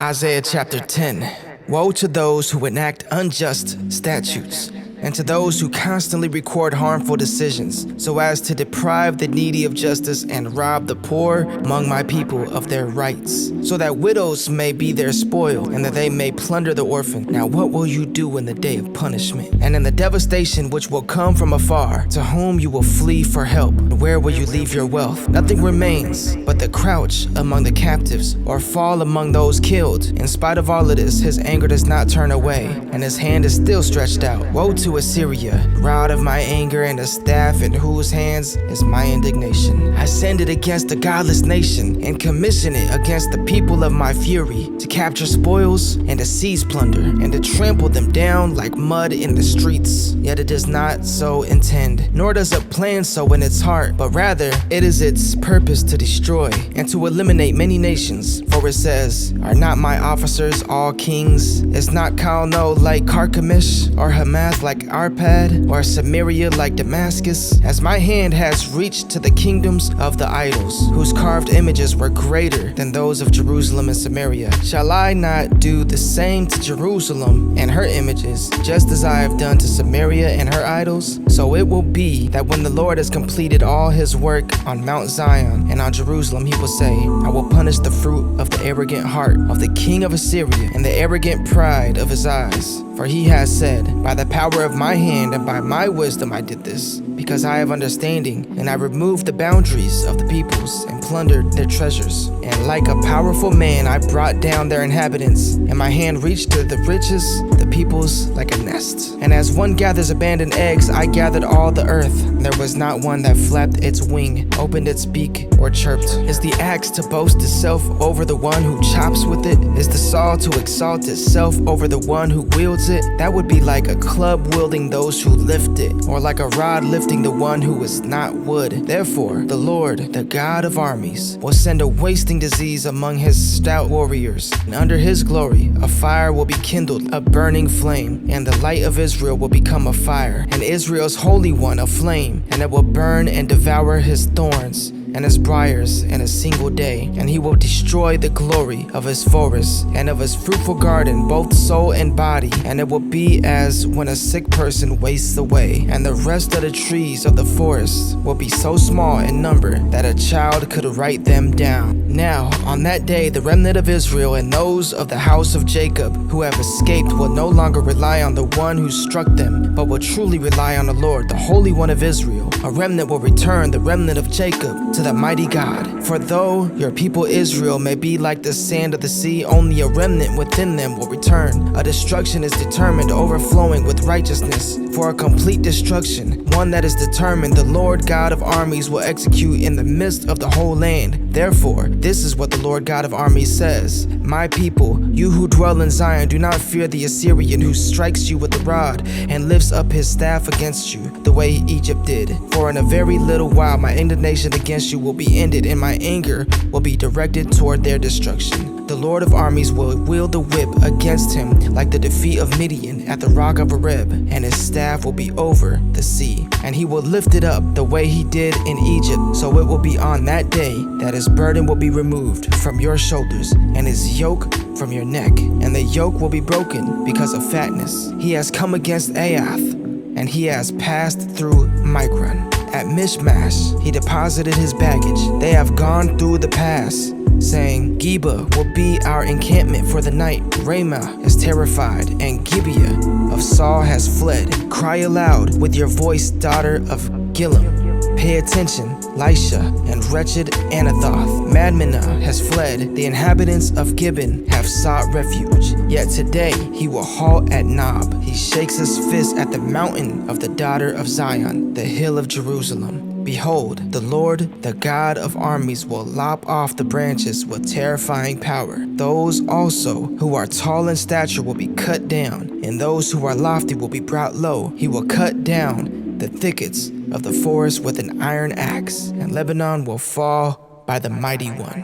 Isaiah chapter 10. Woe to those who enact unjust statutes, and to those who constantly record harmful decisions, so as to deprive the needy of justice and rob the poor among my people of their rights, so that widows may be their spoil, and that they may plunder the orphan. Now what will you do in the day of punishment, and in the devastation which will come from afar? To whom you will flee for help, and where will you leave your wealth? Nothing remains but the crouch among the captives, or fall among those killed. In spite of all of this, his anger does not turn away, and his hand is still stretched out. Woe to Assyria, rod of my anger, and a staff in whose hands is my indignation. I send it against a godless nation, and commission it against the people of my fury, to capture spoils and to seize plunder, and to trample them down like mud in the streets. Yet it does not so intend, nor does it plan so in its heart, but rather it is its purpose to destroy and to eliminate many nations. For it says, are not my officers all kings? Is not Calno like Carchemish, or Hamath like Arpad, or Samaria like Damascus? As my hand has reached to the kingdoms of the idols, whose carved images were greater than those of Jerusalem and Samaria. Shall I not do the same to Jerusalem and her images, just as I have done to Samaria and her idols? So it will be that when the Lord has completed all his work on Mount Zion and on Jerusalem, he will say, I will punish the fruit of the arrogant heart of the king of Assyria and the arrogant pride of his eyes. For he has said, by the power of my hand and by my wisdom I did this, because I have understanding, and I removed the boundaries of the peoples and plundered their treasures. And like a powerful man I brought down their inhabitants, and my hand reached to the riches of the peoples like a nest. And as one gathers abandoned eggs, I gathered all the earth. There was not one that flapped its wing, opened its beak, or chirped. Is the axe to boast itself over the one who chops with it? Is the saw to exalt itself over the one who wields it? That would be like a club wielding those who lift it, or like a rod lifting the one who is not wood. Therefore, the Lord, the God of armies, will send a wasting disease among his stout warriors, and under his glory a fire will be kindled, a burning flame, and the light of Israel will become a fire, and Israel's Holy One a flame, and it will burn and devour his thorns and his briars in a single day. And he will destroy the glory of his forest and of his fruitful garden, both soul and body. And it will be as when a sick person wastes away, and the rest of the trees of the forest will be so small in number that a child could write them down. Now, on that day, the remnant of Israel and those of the house of Jacob who have escaped will no longer rely on the one who struck them, but will truly rely on the Lord, the Holy One of Israel. A remnant will return, the remnant of Jacob, to the mighty God. For though your people Israel may be like the sand of the sea, only a remnant within them will return. A destruction is determined, overflowing with righteousness. For a complete destruction, one that is determined, the Lord God of armies will execute in the midst of the whole land. Therefore, this is what the Lord God of armies says. My people, you who dwell in Zion, do not fear the Assyrian who strikes you with the rod and lifts up his staff against you, the way Egypt did. For in a very little while my indignation against you will be ended, and my anger will be directed toward their destruction. The Lord of armies will wield the whip against him like the defeat of Midian at the rock of Oreb, and his staff will be over the sea. And he will lift it up the way he did in Egypt. So it will be on that day that his burden will be removed from your shoulders, and his yoke from your neck, and the yoke will be broken because of fatness. He has come against Aiath, and he has passed through Micron. At Mishmash, he deposited his baggage. They have gone through the pass, saying, Geba will be our encampment for the night. Ramah is terrified, and Gibeah of Saul has fled. Cry aloud with your voice, daughter of Gillam. Pay attention, Lisha and wretched Anathoth. Madmenah has fled. The inhabitants of Gibeon have sought refuge. Yet today he will halt at Nob. He shakes his fist at the mountain of the daughter of Zion, the hill of Jerusalem. Behold, the Lord, the God of armies, will lop off the branches with terrifying power. Those also who are tall in stature will be cut down, and those who are lofty will be brought low. He will cut down the thickets of the forest with an iron axe, and Lebanon will fall by the mighty one.